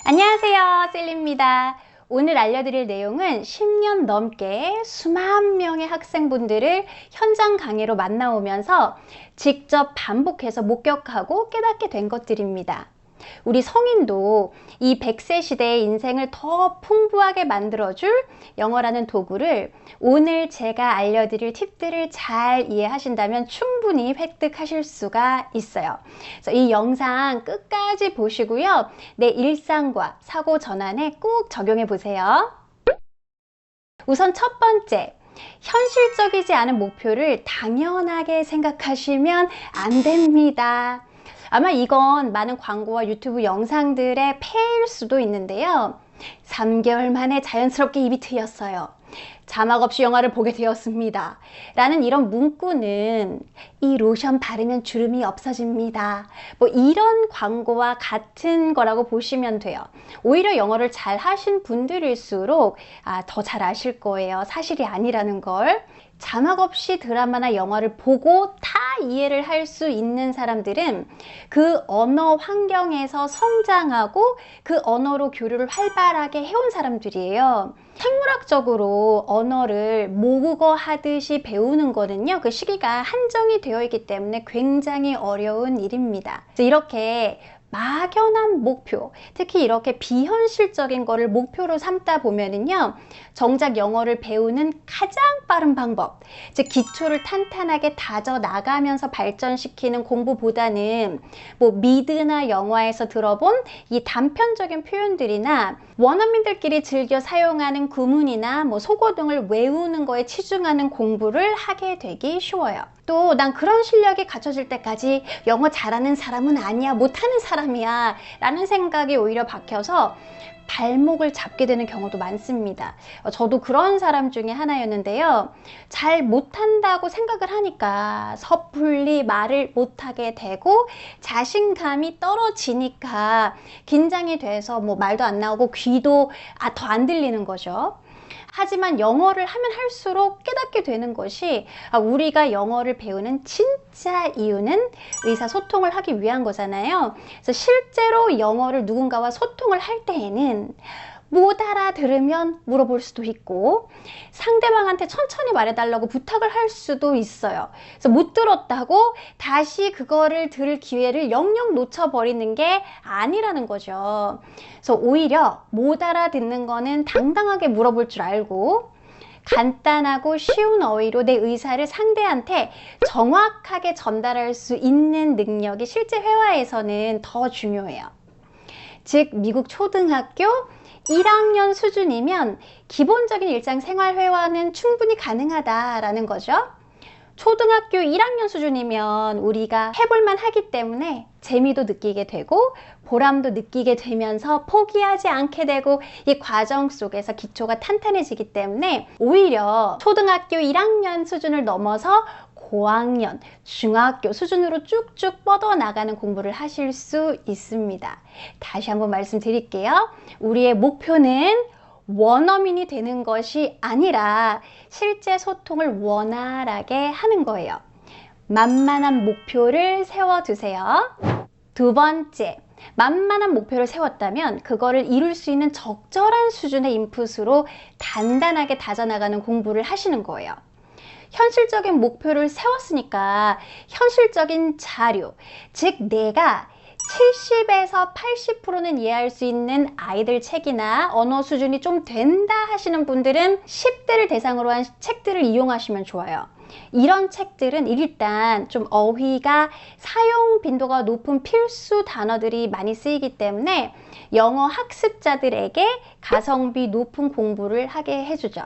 안녕하세요, 셀리입니다. 오늘 알려드릴 내용은 10년 넘게 수만 명의 학생분들을 현장 강의로 만나오면서 직접 반복해서 목격하고 깨닫게 된 것들입니다. 우리 성인도 이 100세 시대의 인생을 더 풍부하게 만들어줄 영어라는 도구를 오늘 제가 알려드릴 팁들을 잘 이해하신다면 충분히 획득하실 수가 있어요. 그래서 이 영상 끝까지 보시고요. 내 일상과 사고 전환에 꼭 적용해 보세요. 우선 첫 번째, 현실적이지 않은 목표를 당연하게 생각하시면 안 됩니다. 아마 이건 많은 광고와 유튜브 영상들의 폐일 수도 있는데요. 3개월 만에 자연스럽게 입이 트였어요. 자막 없이 영화를 보게 되었습니다. 라는 이런 문구는 이 로션 바르면 주름이 없어집니다. 뭐 이런 광고와 같은 거라고 보시면 돼요. 오히려 영어를 잘 하신 분들일수록 더 잘 아실 거예요. 사실이 아니라는 걸. 자막 없이 드라마나 영화를 보고 다 이해를 할 수 있는 사람들은 그 언어 환경에서 성장하고 그 언어로 교류를 활발하게 해온 사람들이에요. 생물학적으로 언어를 모국어 하듯이 배우는 거는요, 그 시기가 한정이 되어 있기 때문에 굉장히 어려운 일입니다. 이렇게 막연한 목표, 특히 이렇게 비현실적인 거를 목표로 삼다 보면은요, 정작 영어를 배우는 가장 빠른 방법, 즉 기초를 탄탄하게 다져 나가면서 발전시키는 공부보다는 뭐 미드나 영화에서 들어본 이 단편적인 표현들이나 원어민들끼리 즐겨 사용하는 구문이나 뭐 속어 등을 외우는 거에 치중하는 공부를 하게 되기 쉬워요. 또 난 그런 실력이 갖춰질 때까지 영어 잘하는 사람은 아니야, 못하는 사람이야 라는 생각이 오히려 박혀서 발목을 잡게 되는 경우도 많습니다. 저도 그런 사람 중에 하나였는데요. 잘 못한다고 생각을 하니까 섣불리 말을 못하게 되고 자신감이 떨어지니까 긴장이 돼서 뭐 말도 안 나오고 귀도 더 안 들리는 거죠. 하지만 영어를 하면 할수록 깨닫게 되는 것이 우리가 영어를 배우는 진짜 이유는 의사소통을 하기 위한 거잖아요. 그래서 실제로 영어를 누군가와 소통을 할 때에는 못 알아들으면 물어볼 수도 있고 상대방한테 천천히 말해달라고 부탁을 할 수도 있어요. 그래서 못 들었다고 다시 그거를 들을 기회를 영영 놓쳐버리는 게 아니라는 거죠. 그래서 오히려 못 알아듣는 거는 당당하게 물어볼 줄 알고 간단하고 쉬운 어휘로 내 의사를 상대한테 정확하게 전달할 수 있는 능력이 실제 회화에서는 더 중요해요. 즉 미국 초등학교 1학년 수준이면 기본적인 일상생활 회화는 충분히 가능하다라는 거죠. 초등학교 1학년 수준이면 우리가 해볼만 하기 때문에 재미도 느끼게 되고 보람도 느끼게 되면서 포기하지 않게 되고 이 과정 속에서 기초가 탄탄해지기 때문에 오히려 초등학교 1학년 수준을 넘어서 고학년, 중학교 수준으로 쭉쭉 뻗어나가는 공부를 하실 수 있습니다. 다시 한번 말씀드릴게요. 우리의 목표는 원어민이 되는 것이 아니라 실제 소통을 원활하게 하는 거예요. 만만한 목표를 세워두세요. 두 번째, 만만한 목표를 세웠다면 그거를 이룰 수 있는 적절한 수준의 인풋으로 단단하게 다져나가는 공부를 하시는 거예요. 현실적인 목표를 세웠으니까 현실적인 자료, 즉 내가 70에서 80%는 이해할 수 있는 아이들 책이나 언어 수준이 좀 된다 하시는 분들은 10대를 대상으로 한 책들을 이용하시면 좋아요. 이런 책들은 일단 좀 어휘가 사용 빈도가 높은 필수 단어들이 많이 쓰이기 때문에 영어 학습자들에게 가성비 높은 공부를 하게 해주죠.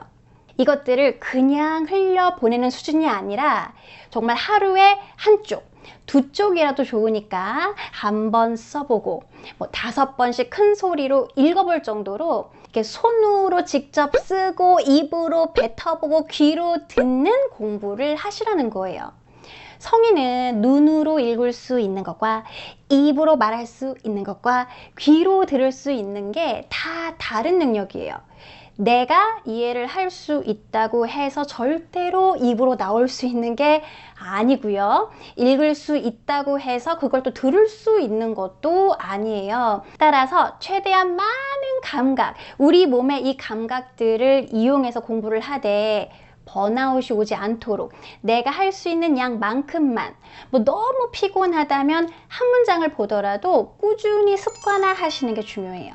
이것들을 그냥 흘려보내는 수준이 아니라 정말 하루에 한쪽, 두 쪽이라도 좋으니까 한번 써보고 뭐 5번씩 큰 소리로 읽어볼 정도로 이렇게 손으로 직접 쓰고 입으로 뱉어보고 귀로 듣는 공부를 하시라는 거예요. 성인은 눈으로 읽을 수 있는 것과 입으로 말할 수 있는 것과 귀로 들을 수 있는 게 다 다른 능력이에요. 내가 이해를 할 수 있다고 해서 절대로 입으로 나올 수 있는 게 아니고요. 읽을 수 있다고 해서 그걸 또 들을 수 있는 것도 아니에요. 따라서 최대한 많은 감각, 우리 몸의 이 감각들을 이용해서 공부를 하되 번아웃이 오지 않도록 내가 할 수 있는 양만큼만, 뭐 너무 피곤하다면 한 문장을 보더라도 꾸준히 습관화 하시는 게 중요해요.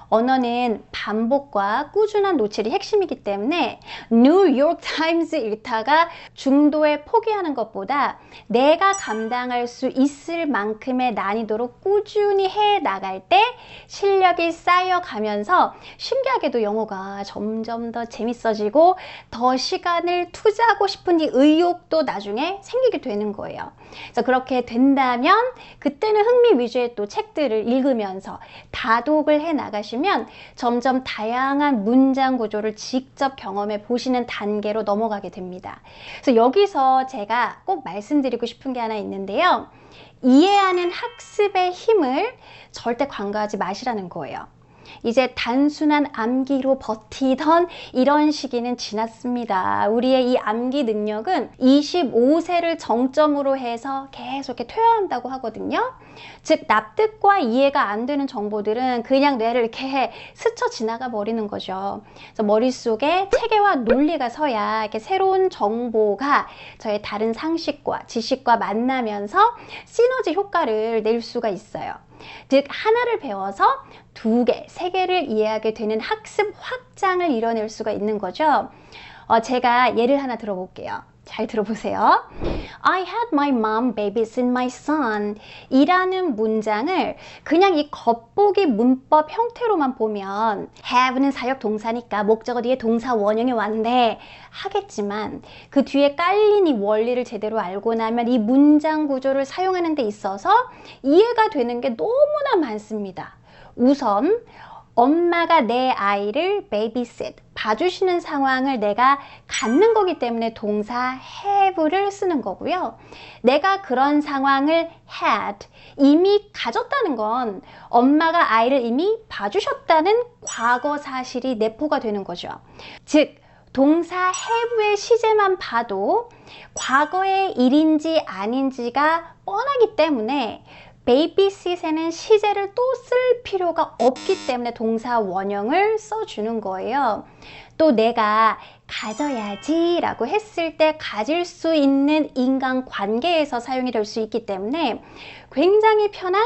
언어는 반복과 꾸준한 노출이 핵심이기 때문에 뉴욕 타임즈 읽다가 중도에 포기하는 것보다 내가 감당할 수 있을 만큼의 난이도로 꾸준히 해 나갈 때 실력이 쌓여가면서 신기하게도 영어가 점점 더 재밌어지고 더 시간을 투자하고 싶은 이 의욕도 나중에 생기게 되는 거예요. 그래서 그렇게 된다면 그때는 흥미 위주의 또 책들을 읽으면서 다독을 해 나가시면 점점 다양한 문장 구조를 직접 경험해 보시는 단계로 넘어가게 됩니다. 그래서 여기서 제가 꼭 말씀드리고 싶은 게 하나 있는데요. 이해하는 학습의 힘을 절대 간과하지 마시라는 거예요. 이제 단순한 암기로 버티던 이런 시기는 지났습니다. 우리의 이 암기 능력은 25세를 정점으로 해서 계속 이렇게 퇴화한다고 하거든요. 즉 납득과 이해가 안 되는 정보들은 그냥 뇌를 이렇게 스쳐 지나가 버리는 거죠. 그래서 머릿속에 체계와 논리가 서야 이렇게 새로운 정보가 저의 다른 상식과 지식과 만나면서 시너지 효과를 낼 수가 있어요. 즉 하나를 배워서 2개, 3개를 이해하게 되는 학습 확장을 이뤄낼 수가 있는 거죠. 제가 예를 하나 들어볼게요. 잘 들어보세요. I had my mom babysit my son 이라는 문장을 그냥 이 겉보기 문법 형태로만 보면 have는 사역 동사니까 목적어 뒤에 동사 원형이 왔네 하겠지만 그 뒤에 깔린 이 원리를 제대로 알고 나면 이 문장 구조를 사용하는 데 있어서 이해가 되는 게 너무나 많습니다. 우선 엄마가 내 아이를 babysit, 봐주시는 상황을 내가 갖는 거기 때문에 동사 have를 쓰는 거고요. 내가 그런 상황을 had, 이미 가졌다는 건 엄마가 아이를 이미 봐주셨다는 과거 사실이 내포가 되는 거죠. 즉, 동사 have의 시제만 봐도 과거의 일인지 아닌지가 뻔하기 때문에 베이비싯에는 시제를 또 쓸 필요가 없기 때문에 동사 원형을 써주는 거예요. 또 내가 가져야지 라고 했을 때 가질 수 있는 인간관계에서 사용이 될 수 있기 때문에 굉장히 편한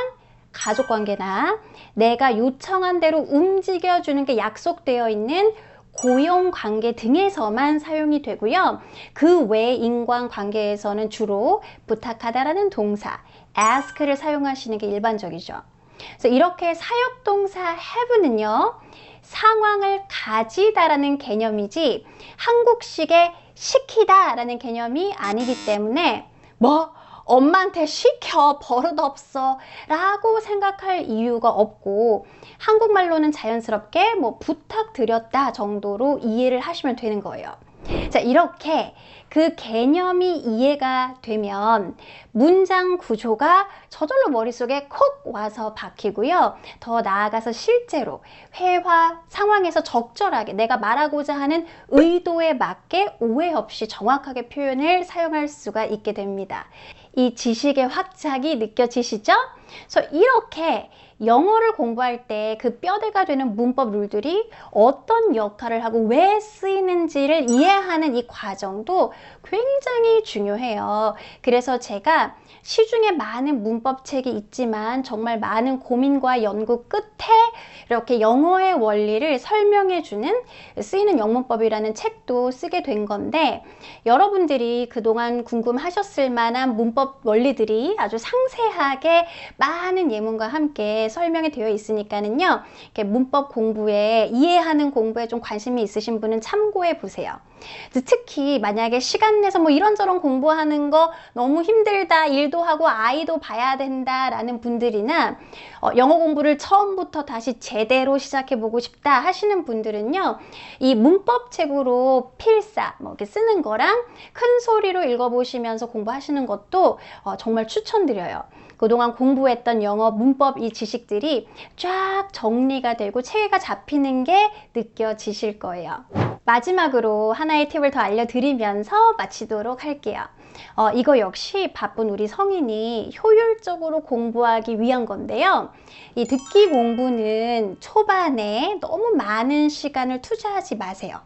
가족관계나 내가 요청한 대로 움직여주는 게 약속되어 있는 고용관계 등에서만 사용이 되고요. 그 외 인간관계에서는 주로 부탁하다라는 동사 ask를 사용하시는 게 일반적이죠. 그래서 이렇게 사역동사 have는요. 상황을 가지다라는 개념이지 한국식의 시키다라는 개념이 아니기 때문에 엄마한테 시켜 버릇없어 라고 생각할 이유가 없고 한국말로는 자연스럽게 부탁드렸다 정도로 이해를 하시면 되는 거예요. 자, 이렇게 그 개념이 이해가 되면 문장 구조가 저절로 머릿속에 콕 와서 박히고요. 더 나아가서 실제로 회화 상황에서 적절하게 내가 말하고자 하는 의도에 맞게 오해 없이 정확하게 표현을 사용할 수가 있게 됩니다. 이 지식의 확장이 느껴지시죠? 그래서 이렇게 영어를 공부할 때 그 뼈대가 되는 문법 룰들이 어떤 역할을 하고 왜 쓰이는지를 이해하는 이 과정도 굉장히 중요해요. 그래서 제가 시중에 많은 문법책이 있지만 정말 많은 고민과 연구 끝에 이렇게 영어의 원리를 설명해주는 쓰이는 영문법이라는 책도 쓰게 된 건데 여러분들이 그동안 궁금하셨을 만한 문법 원리들이 아주 상세하게 많은 예문과 함께 설명이 되어 있으니까는요. 이렇게 문법 공부에 이해하는 공부에 좀 관심이 있으신 분은 참고해 보세요. 특히 만약에 시간 내서 이런저런 공부하는 거 너무 힘들다, 일도 하고 아이도 봐야 된다 라는 분들이나 영어 공부를 처음부터 다시 제대로 시작해 보고 싶다 하시는 분들은요, 이 문법책으로 필사 이렇게 쓰는 거랑 큰 소리로 읽어보시면서 공부하시는 것도 정말 추천드려요. 그동안 공부했던 영어 문법 이 지식들이 쫙 정리가 되고 체계가 잡히는 게 느껴지실 거예요. 마지막으로 하나의 팁을 더 알려드리면서 마치도록 할게요. 이거 역시 바쁜 우리 성인이 효율적으로 공부하기 위한 건데요. 이 듣기 공부는 초반에 너무 많은 시간을 투자하지 마세요.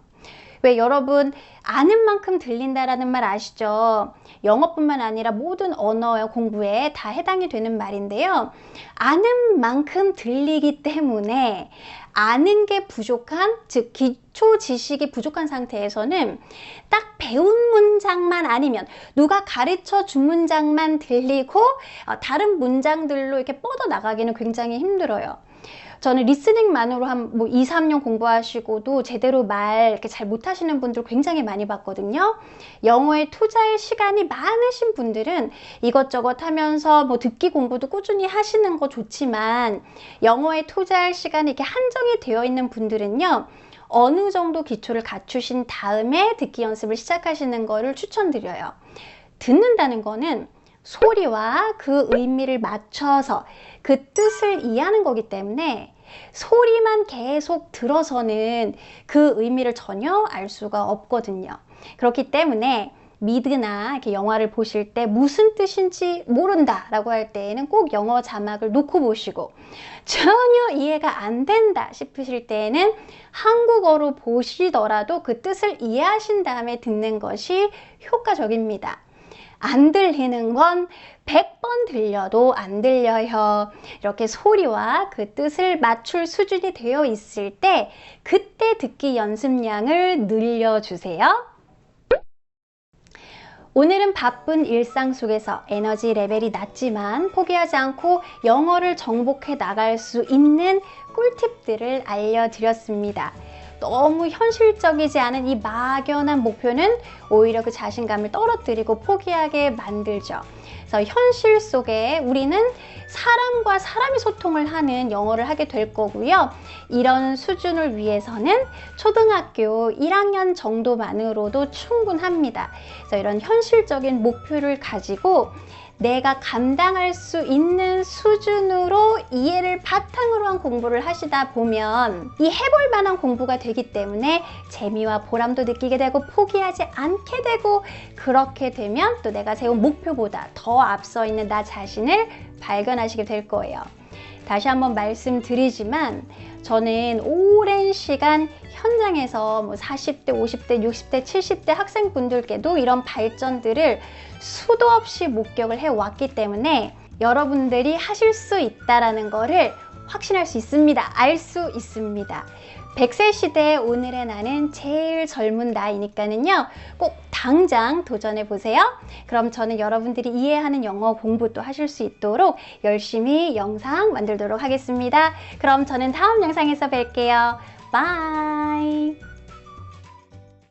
왜 여러분 아는 만큼 들린다라는 말 아시죠? 영어뿐만 아니라 모든 언어 공부에 다 해당이 되는 말인데요. 아는 만큼 들리기 때문에 아는 게 부족한, 즉 기초 지식이 부족한 상태에서는 딱 배운 문장만 아니면 누가 가르쳐 준 문장만 들리고 다른 문장들로 이렇게 뻗어 나가기는 굉장히 힘들어요. 저는 리스닝만으로 한 2, 3년 공부하시고도 제대로 말 이렇게 잘 못하시는 분들 굉장히 많이 봤거든요. 영어에 투자할 시간이 많으신 분들은 이것저것 하면서 듣기 공부도 꾸준히 하시는 거 좋지만 영어에 투자할 시간이 이렇게 한정이 되어 있는 분들은요. 어느 정도 기초를 갖추신 다음에 듣기 연습을 시작하시는 거를 추천드려요. 듣는다는 거는 소리와 그 의미를 맞춰서 그 뜻을 이해하는 거기 때문에 소리만 계속 들어서는 그 의미를 전혀 알 수가 없거든요. 그렇기 때문에 미드나 이렇게 영화를 보실 때 무슨 뜻인지 모른다 라고 할 때에는 꼭 영어 자막을 놓고 보시고 전혀 이해가 안 된다 싶으실 때에는 한국어로 보시더라도 그 뜻을 이해하신 다음에 듣는 것이 효과적입니다. 안 들리는 건 100번 들려도 안 들려요. 이렇게 소리와 그 뜻을 맞출 수준이 되어 있을 때 그때 듣기 연습량을 늘려주세요. 오늘은 바쁜 일상 속에서 에너지 레벨이 낮지만 포기하지 않고 영어를 정복해 나갈 수 있는 꿀팁들을 알려드렸습니다. 너무 현실적이지 않은 이 막연한 목표는 오히려 그 자신감을 떨어뜨리고 포기하게 만들죠. 그래서 현실 속에 우리는 사람과 사람이 소통을 하는 영어를 하게 될 거고요. 이런 수준을 위해서는 초등학교 1학년 정도만으로도 충분합니다. 그래서 이런 현실적인 목표를 가지고 내가 감당할 수 있는 수준으로 이해를 바탕으로 한 공부를 하시다 보면 이 해볼 만한 공부가 되기 때문에 재미와 보람도 느끼게 되고 포기하지 않게 되고 그렇게 되면 또 내가 세운 목표보다 더 앞서 있는 나 자신을 발견하시게 될 거예요. 다시 한번 말씀드리지만 저는 오랜 시간 현장에서 40대, 50대, 60대, 70대 학생분들께도 이런 발전들을 수도 없이 목격을 해왔기 때문에 여러분들이 하실 수 있다는 거를 확신할 수 있습니다. 알 수 있습니다. 100세 시대의 오늘의 나는 제일 젊은 나이니까는요. 꼭 당장 도전해 보세요. 그럼 저는 여러분들이 이해하는 영어 공부도 하실 수 있도록 열심히 영상 만들도록 하겠습니다. 그럼 저는 다음 영상에서 뵐게요. 바이.